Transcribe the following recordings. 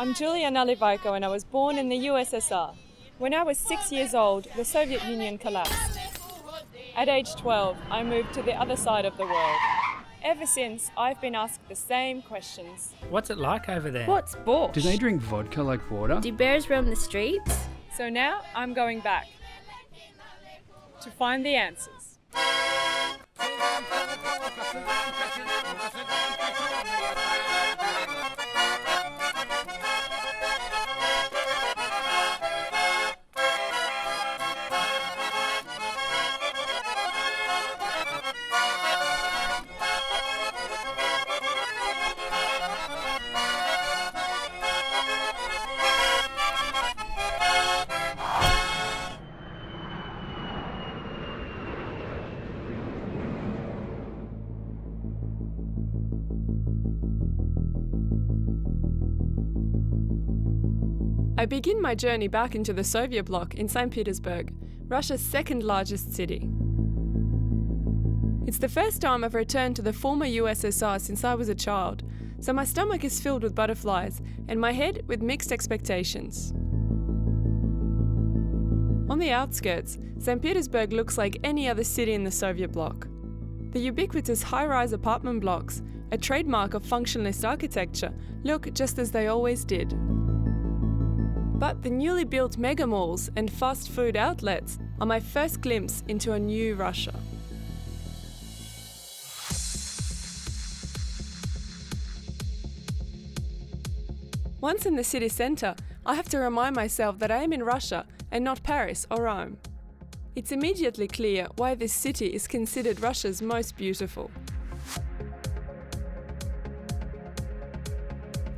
I'm Julia Nalivaiko and I was born in the USSR. When I was 6 years old, the Soviet Union collapsed. At age 12, I moved to the other side of the world. Ever since, I've been asked the same questions. What's it like over there? What's borscht? Do they drink vodka like water? Do bears roam the streets? So now I'm going back to find the answers. I begin my journey back into the Soviet Bloc in St Petersburg, Russia's second largest city. It's the first time I've returned to the former USSR since I was a child, so my stomach is filled with butterflies and my head with mixed expectations. On the outskirts, St Petersburg looks like any other city in the Soviet Bloc. The ubiquitous high-rise apartment blocks, a trademark of functionalist architecture, look just as they always did. But the newly built mega malls and fast food outlets are my first glimpse into a new Russia. Once in the city centre, I have to remind myself that I am in Russia and not Paris or Rome. It's immediately clear why this city is considered Russia's most beautiful.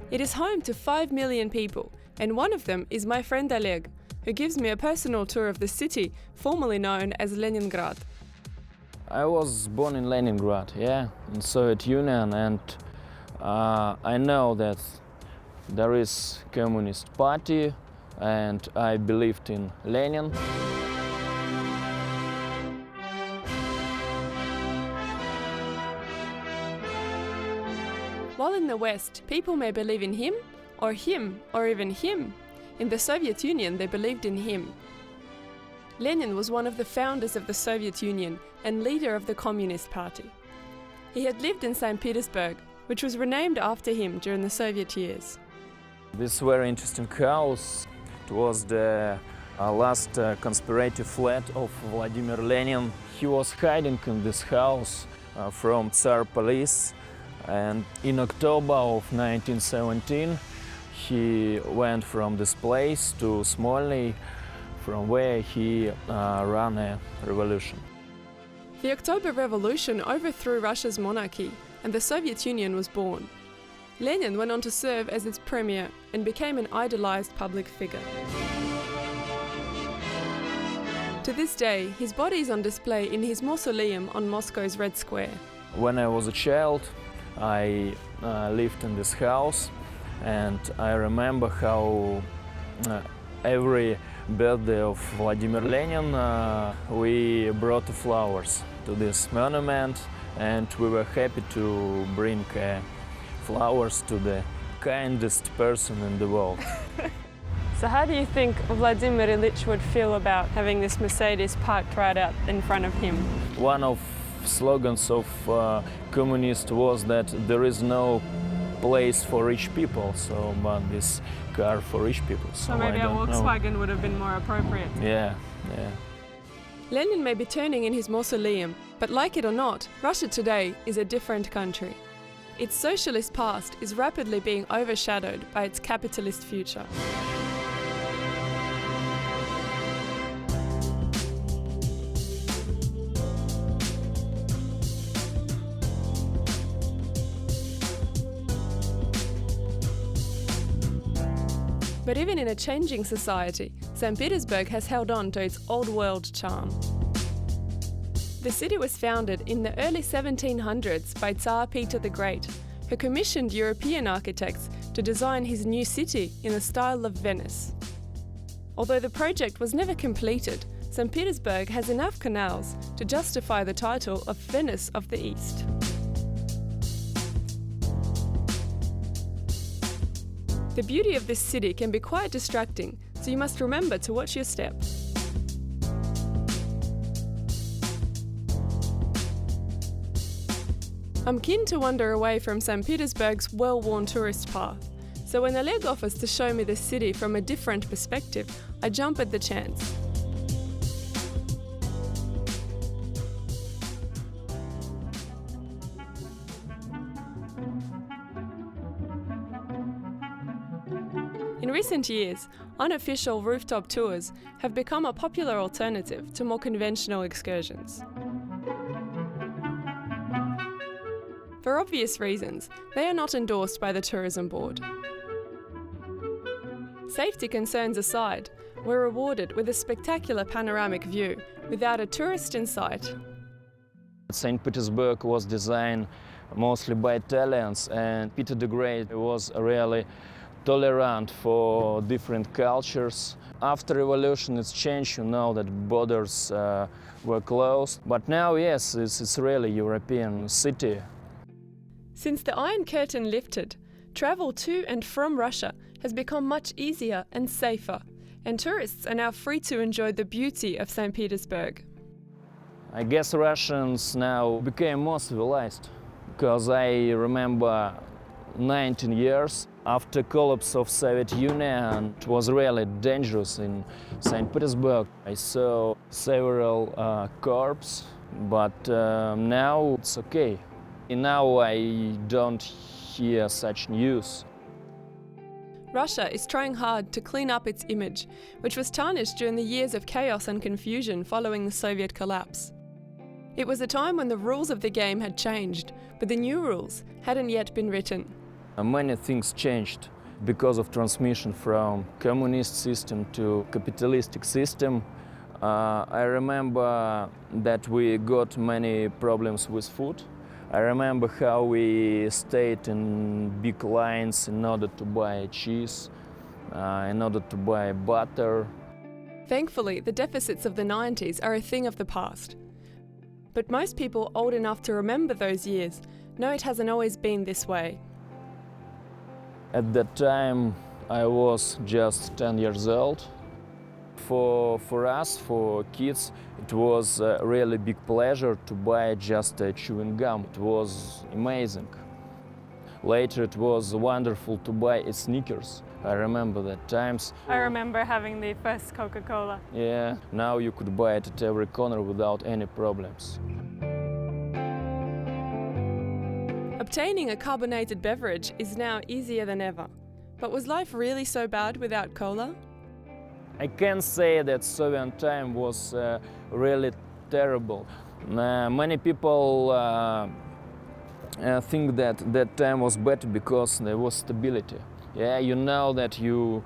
It is home to 5 million people, and one of them is my friend Oleg, who gives me a personal tour of the city, formerly known as Leningrad. I was born in Leningrad, in Soviet Union, and I know that there is Communist Party, and I believed in Lenin. While in the West, people may believe in him, or even him. In the Soviet Union, they believed in him. Lenin was one of the founders of the Soviet Union and leader of the Communist Party. He had lived in St Petersburg, which was renamed after him during the Soviet years. This very interesting house, it was the last conspiracy flat of Vladimir Lenin. He was hiding in this house from Tsar police, and in October of 1917 he went from this place to Smolny, from where he ran a revolution. The October Revolution overthrew Russia's monarchy and the Soviet Union was born. Lenin went on to serve as its premier and became an idolized public figure. To this day, his body is on display in his mausoleum on Moscow's Red Square. When I was a child, I lived in this house, and I remember how every birthday of Vladimir Lenin we brought flowers to this monument, and we were happy to bring flowers to the kindest person in the world. So how do you think Vladimir Ilyich would feel about having this Mercedes parked right out in front of him? One of slogans of communists was that there is no place for rich people, so but this car for rich people. So maybe a Volkswagen would have been more appropriate. Yeah. Lenin may be turning in his mausoleum, but like it or not, Russia today is a different country. Its socialist past is rapidly being overshadowed by its capitalist future. But even in a changing society, St Petersburg has held on to its old world charm. The city was founded in the early 1700s by Tsar Peter the Great, who commissioned European architects to design his new city in the style of Venice. Although the project was never completed, St Petersburg has enough canals to justify the title of Venice of the East. The beauty of this city can be quite distracting, so you must remember to watch your step. I'm keen to wander away from St Petersburg's well-worn tourist path, so when Oleg offers to show me the city from a different perspective, I jump at the chance. In recent years, unofficial rooftop tours have become a popular alternative to more conventional excursions. For obvious reasons, they are not endorsed by the tourism board. Safety concerns aside, we're rewarded with a spectacular panoramic view without a tourist in sight. St. Petersburg was designed mostly by Italians, and Peter the Great was really tolerant for different cultures. After revolution it's changed, you know that borders were closed, but now yes, it's really European city. Since the Iron Curtain lifted, travel to and from Russia has become much easier and safer, and tourists are now free to enjoy the beauty of St. Petersburg. I guess Russians now became more civilized, because I remember 19 years after collapse of Soviet Union, it was really dangerous in St. Petersburg. I saw several corpses, but now it's okay. Now I don't hear such news. Russia is trying hard to clean up its image, which was tarnished during the years of chaos and confusion following the Soviet collapse. It was a time when the rules of the game had changed, but the new rules hadn't yet been written. Many things changed because of transmission from communist system to capitalistic system. I remember that we got many problems with food. I remember how we stayed in big lines in order to buy cheese, in order to buy butter. Thankfully, the deficits of the 90s are a thing of the past. But most people old enough to remember those years know it hasn't always been this way. At that time, I was just 10 years old. For us, for kids, it was a really big pleasure to buy just a chewing gum. It was amazing. Later, it was wonderful to buy sneakers. I remember that times. I remember having the first Coca-Cola. Yeah, now you could buy it at every corner without any problems. Obtaining a carbonated beverage is now easier than ever. But was life really so bad without cola? I can say that Soviet time was really terrible. Many people think that that time was better because there was stability. Yeah, you know that you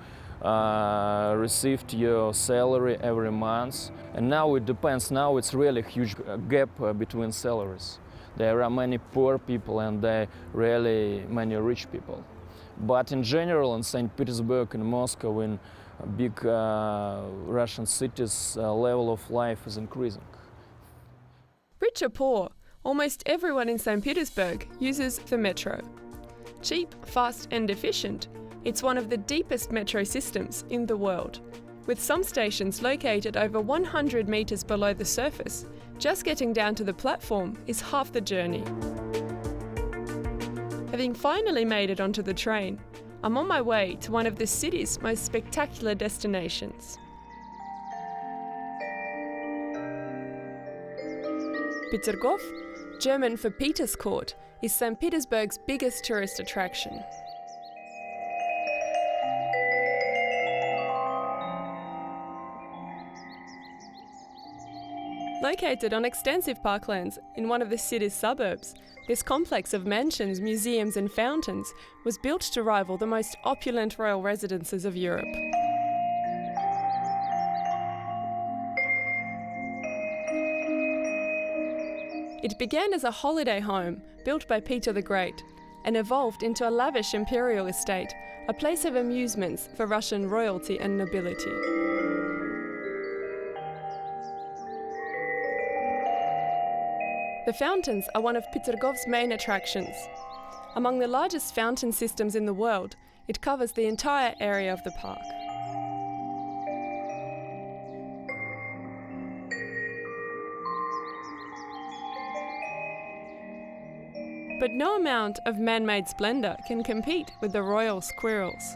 received your salary every month, and now it depends. Now it's really a huge gap between salaries. There are many poor people and there are really many rich people. But in general, in St. Petersburg, in Moscow, in big Russian cities, level of life is increasing. Rich or poor, almost everyone in St. Petersburg uses the metro. Cheap, fast and efficient, it's one of the deepest metro systems in the world. With some stations located over 100 metres below the surface, just getting down to the platform is half the journey. Having finally made it onto the train, I'm on my way to one of the city's most spectacular destinations. Peterhof, German for Peter's Court, is St. Petersburg's biggest tourist attraction. Located on extensive parklands in one of the city's suburbs, this complex of mansions, museums and fountains was built to rival the most opulent royal residences of Europe. It began as a holiday home built by Peter the Great and evolved into a lavish imperial estate, a place of amusements for Russian royalty and nobility. The fountains are one of Peterhof's main attractions. Among the largest fountain systems in the world, It covers the entire area of the park. But no amount of man-made splendour can compete with the royal squirrels.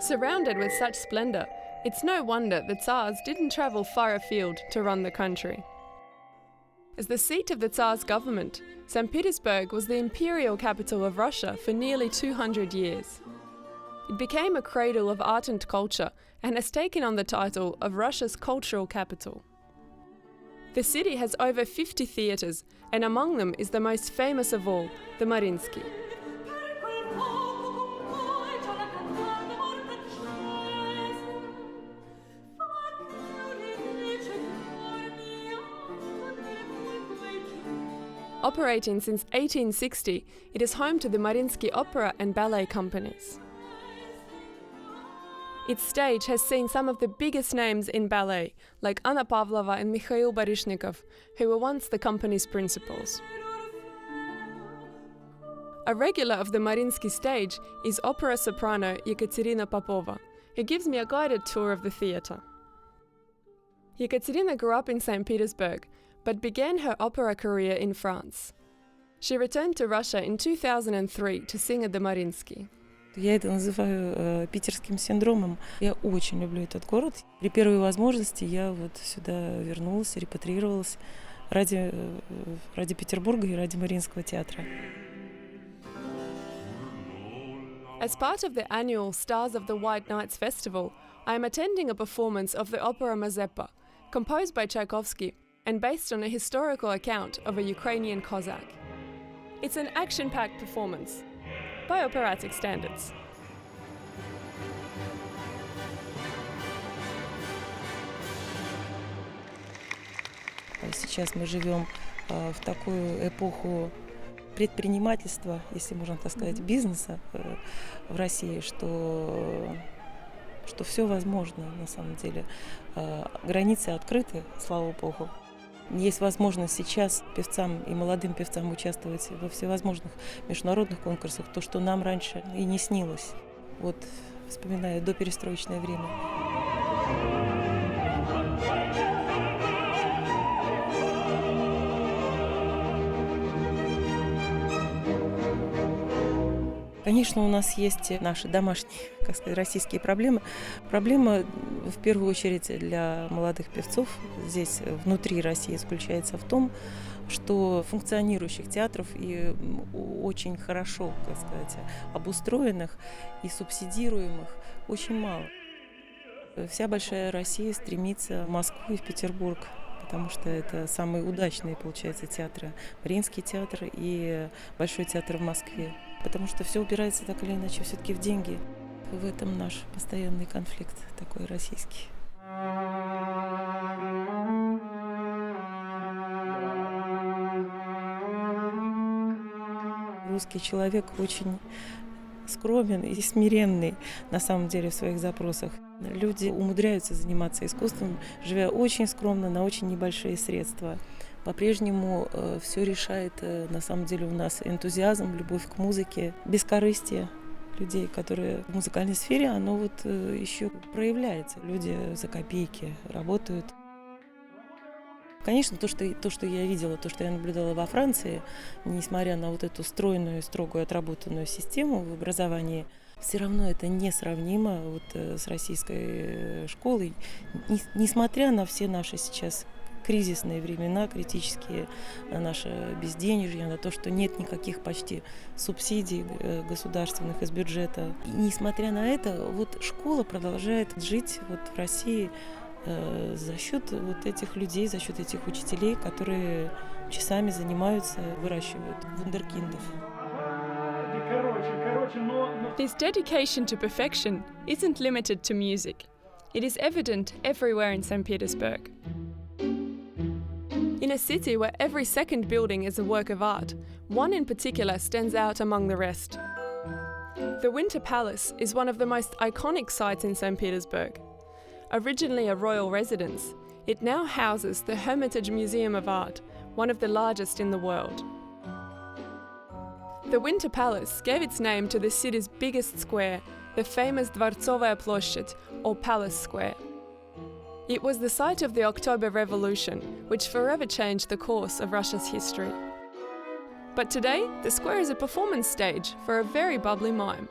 Surrounded with such splendour, it's no wonder the Tsars didn't travel far afield to run the country. As the seat of the Tsar's government, St Petersburg was the imperial capital of Russia for nearly 200 years. It became a cradle of art and culture and has taken on the title of Russia's cultural capital. The city has over 50 theatres, and among them is the most famous of all, the Mariinsky. Operating since 1860, it is home to the Mariinsky Opera and Ballet companies. Its stage has seen some of the biggest names in ballet, like Anna Pavlova and Mikhail Baryshnikov, who were once the company's principals. A regular of the Mariinsky stage is opera soprano Ekaterina Popova, who gives me a guided tour of the theatre. Ekaterina grew up in St Petersburg, but began her opera career in France. She returned to Russia in 2003 to sing at the Mariinsky. Я это называю питерским синдромом. Я очень люблю этот город. При первой возможности я вот сюда вернулась, репатриировалась ради Петербурга и ради Мариинского театра. As part of the annual Stars of the White Nights festival, I am attending a performance of the opera Mazeppa, composed by Tchaikovsky and based on a historical account of a Ukrainian Cossack. It's an action-packed performance, by operatic standards. Сейчас мы живем в такую эпоху предпринимательства, если можно так сказать, бизнеса в России, что все возможно на самом деле. Границы открыты, слава богу. Есть возможность сейчас певцам и молодым певцам участвовать во всевозможных международных конкурсах, то, что нам раньше и не снилось. Вот, вспоминая доперестроечное время. Конечно, у нас есть наши домашние, как сказать, российские проблемы. Проблема, в первую очередь, для молодых певцов здесь, внутри России, заключается в том, что функционирующих театров и очень хорошо, как сказать, обустроенных и субсидируемых очень мало. Вся большая Россия стремится в Москву и в Петербург, потому что это самые удачные, получается, театры. Мариинский театр и Большой театр в Москве. Потому что все упирается так или иначе все-таки в деньги. В этом наш постоянный конфликт такой российский. Русский человек очень скромен и смиренный на самом деле в своих запросах. Люди умудряются заниматься искусством, живя очень скромно, на очень небольшие средства. По-прежнему все решает, на самом деле, у нас энтузиазм, любовь к музыке, бескорыстие людей, которые в музыкальной сфере, оно вот еще проявляется. Люди за копейки работают. Конечно, то, что я видела, то, что я наблюдала во Франции, несмотря на вот эту стройную, строгую, отработанную систему в образовании, все равно это несравнимо вот с российской школой, несмотря на все наши сейчас кризисные времена, критические, на наше безденежье, на то, что нет никаких почти субсидий государственных из бюджета. И несмотря на это, вот школа продолжает жить вот в России за счет вот этих людей, за счет этих учителей, которые часами занимаются, выращивают вундеркиндов. This dedication to perfection isn't limited to music. It is evident everywhere in St Petersburg. In a city where every second building is a work of art, one in particular stands out among the rest. The Winter Palace is one of the most iconic sites in St Petersburg. Originally a royal residence, it now houses the Hermitage Museum of Art, one of the largest in the world. The Winter Palace gave its name to the city's biggest square, the famous Dvorcovaya Ploshchad, or Palace Square. It was the site of the October Revolution, which forever changed the course of Russia's history. But today, the square is a performance stage for a very bubbly mime.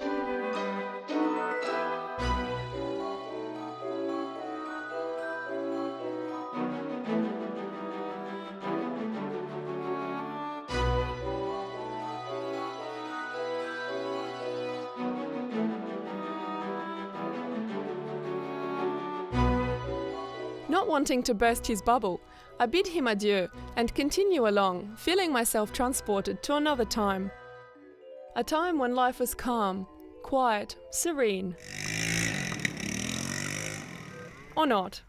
Not wanting to burst his bubble, I bid him adieu and continue along, feeling myself transported to another time. A time when life was calm, quiet, serene. Or not.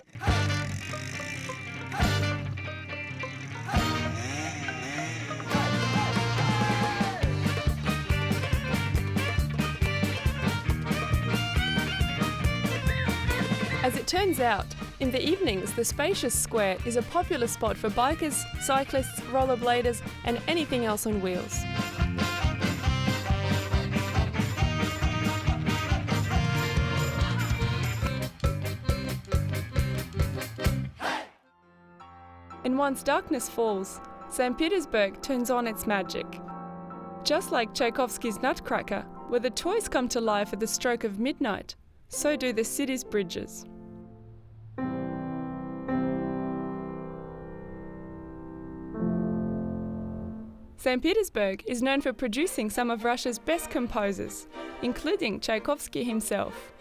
As it turns out, in the evenings, the spacious square is a popular spot for bikers, cyclists, rollerbladers, and anything else on wheels. And once darkness falls, St. Petersburg turns on its magic. Just like Tchaikovsky's Nutcracker, where the toys come to life at the stroke of midnight, so do the city's bridges. St. Petersburg is known for producing some of Russia's best composers, including Tchaikovsky himself.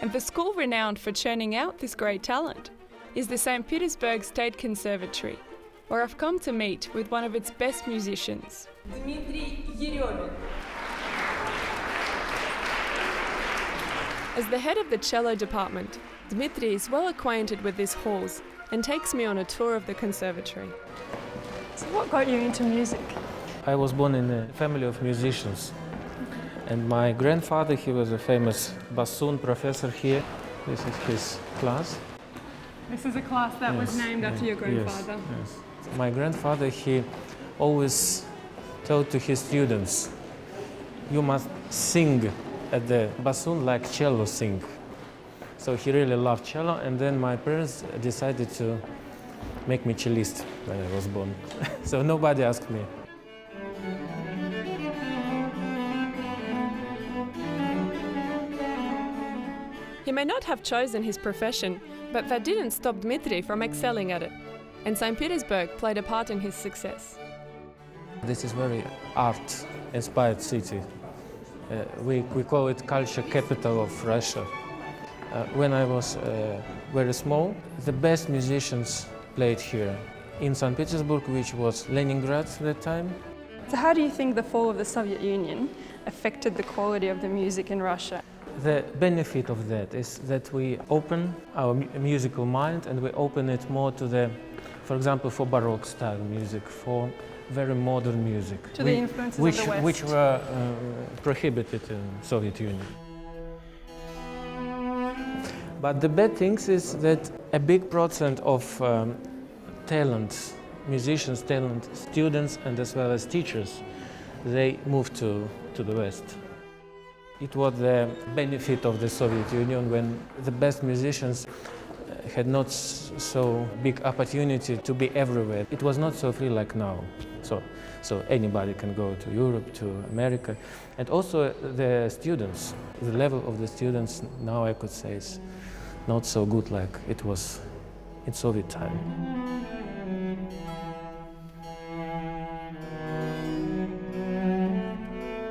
And the school renowned for churning out this great talent is the St. Petersburg State Conservatory, where I've come to meet with one of its best musicians. As the head of the cello department, Dmitry is well acquainted with these halls and takes me on a tour of the conservatory. So what got you into music? I was born in a family of musicians, and my grandfather, he was a famous bassoon professor here. This is his class. This is a class that was named after your grandfather. Yes. My grandfather, he always told to his students, you must sing at the bassoon like cello sing. So he really loved cello, and then my parents decided to make me cellist when I was born. So nobody asked me. He may not have chosen his profession, but that didn't stop Dmitry from excelling at it, and St. Petersburg played a part in his success. This is very art-inspired city. We call it culture capital of Russia. When I was very small, the best musicians played here in St. Petersburg, which was Leningrad at that time. So how do you think the fall of the Soviet Union affected the quality of the music in Russia? The benefit of that is that we open our musical mind, and we open it more to the, for example, for Baroque style music, for very modern music. To the influences of the West. Which were prohibited in Soviet Union. But the bad thing is that a big percent of talent, musicians, talent, students, and as well as teachers, they moved to the West. It was the benefit of the Soviet Union when the best musicians had not so big opportunity to be everywhere. It was not so free like now. So anybody can go to Europe, to America. And also the students, the level of the students now I could say is not so good like it was in Soviet time.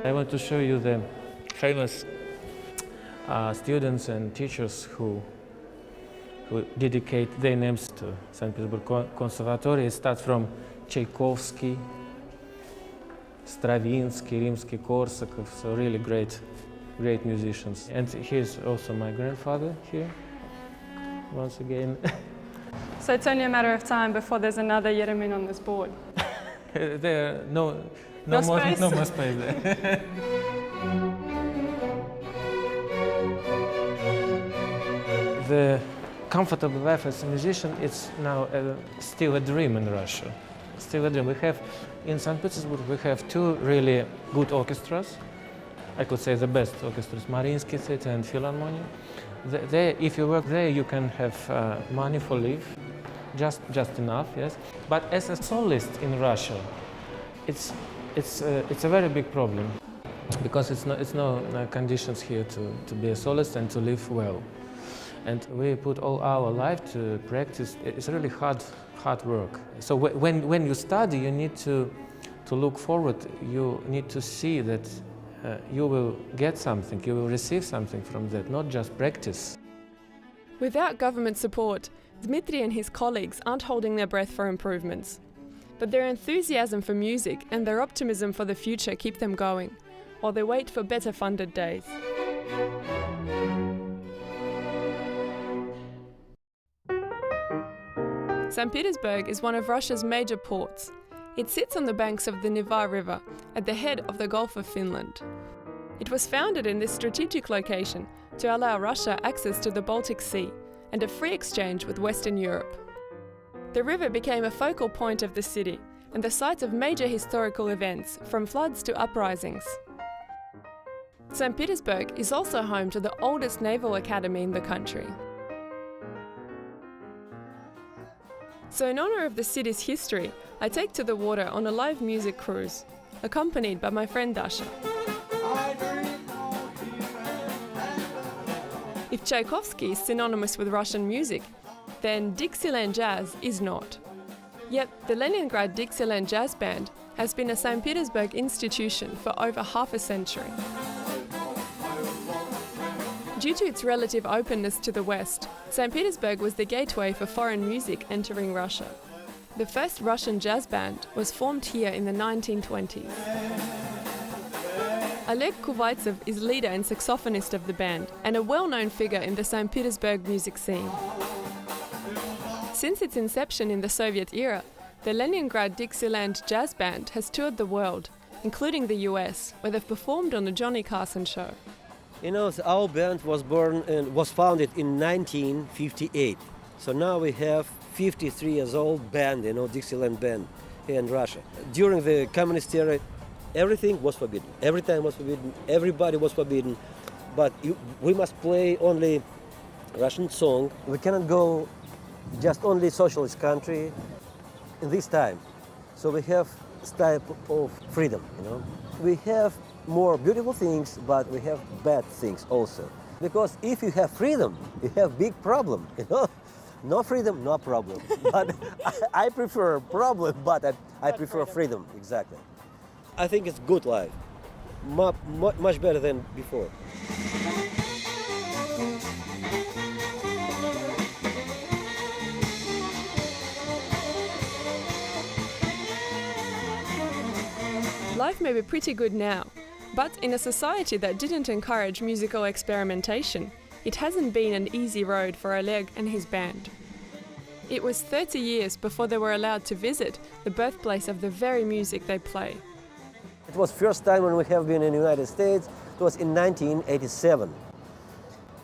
I want to show you the famous students and teachers who dedicate their names to St. Petersburg Conservatory. It starts from Tchaikovsky, Stravinsky, Rimsky-Korsakov, so really great musicians. And here's also my grandfather here, once again. So it's only a matter of time before there's another Yeremin on this board. There are no more space there. the comfortable life as a musician, it's now still a dream in Russia. Still a dream. We have, in St. Petersburg, we have two really good orchestras. I could say the best orchestras, Mariinsky Theatre and Philharmonia. There, if you work there, you can have money for live, just enough, yes. But as a soloist in Russia, it's a very big problem, because it's no conditions here to be a soloist and to live well. And we put all our life to practice. It's really hard work. So when you study, you need to look forward. You need to see that you will get something, you will receive something from that, not just practice. Without government support, Dmitry and his colleagues aren't holding their breath for improvements. But their enthusiasm for music and their optimism for the future keep them going, while they wait for better funded days. St. Petersburg is one of Russia's major ports. It sits on the banks of the Neva River, at the head of the Gulf of Finland. It was founded in this strategic location to allow Russia access to the Baltic Sea and a free exchange with Western Europe. The river became a focal point of the city and the site of major historical events, from floods to uprisings. St. Petersburg is also home to the oldest naval academy in the country. So in honour of the city's history, I take to the water on a live music cruise, accompanied by my friend Dasha. If Tchaikovsky is synonymous with Russian music, then Dixieland jazz is not. Yet the Leningrad Dixieland Jazz Band has been a St. Petersburg institution for over half a century. Due to its relative openness to the West, St. Petersburg was the gateway for foreign music entering Russia. The first Russian jazz band was formed here in the 1920s. Oleg Kuvaitsev is leader and saxophonist of the band and a well-known figure in the St. Petersburg music scene. Since its inception in the Soviet era, the Leningrad Dixieland Jazz Band has toured the world, including the US, where they've performed on the Johnny Carson show. You know, our band was founded in 1958. So now we have 53 years old band, Dixieland band here in Russia. During the communist era, everything was forbidden. Every time was forbidden. Everybody was forbidden. But we must play only Russian song. We cannot go just only socialist country in this time. So we have this type of freedom, We have more beautiful things, but we have bad things also. Because if you have freedom, you have big problem, No freedom, no problem. But I prefer problem, but I prefer freedom, exactly. I think it's good life, much better than before. Life may be pretty good now, but in a society that didn't encourage musical experimentation, it hasn't been an easy road for Oleg and his band. It was 30 years before they were allowed to visit the birthplace of the very music they play. It was first time when we have been in the United States. It was in 1987.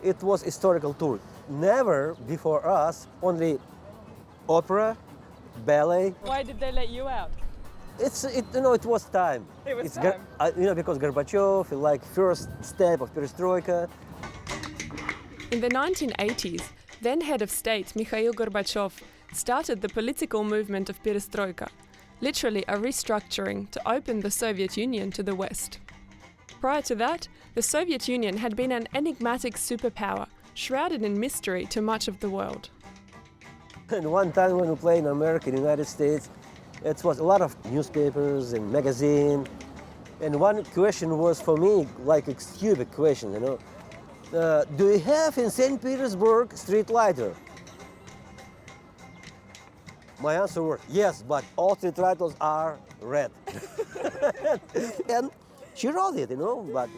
It was historical tour. Never before us, only opera, ballet. Why did they let you out? It was time. It's time. Because Gorbachev, like first step of perestroika. In the 1980s, then head of state Mikhail Gorbachev started the political movement of perestroika, literally a restructuring to open the Soviet Union to the West. Prior to that, the Soviet Union had been an enigmatic superpower, shrouded in mystery to much of the world. And one time when we played in America, in the United States, it was a lot of newspapers and magazines. And one question was for me like a stupid question, do you have in St. Petersburg street lighter? My answer was yes, but all street lighters are red. And she wrote it, but.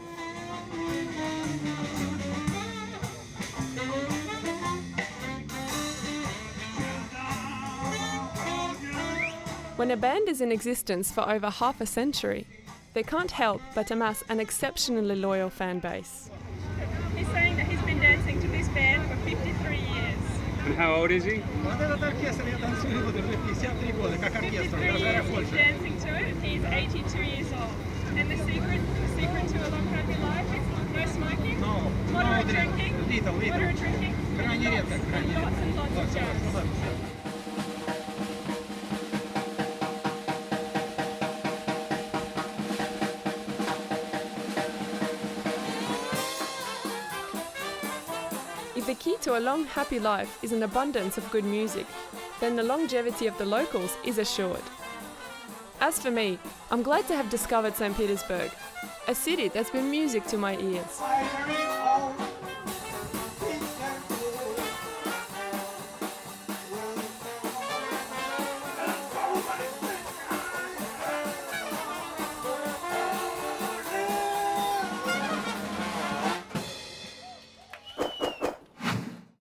When a band is in existence for over half a century, they can't help but amass an exceptionally loyal fan base. He's saying that he's been dancing to this band for 53 years. And how old is he? Вот этот оркестр я танцую вот уже 53 года, как оркестр, даже больше. Dancing to it, he's 82 years old. And the secret to a long happy life is no smoking, moderate drinking, moderate drinking, Крайне редко, крайне редко. lots and lots of jazz. If the key to a long, happy life is an abundance of good music, then the longevity of the locals is assured. As for me, I'm glad to have discovered St Petersburg, a city that's been music to my ears.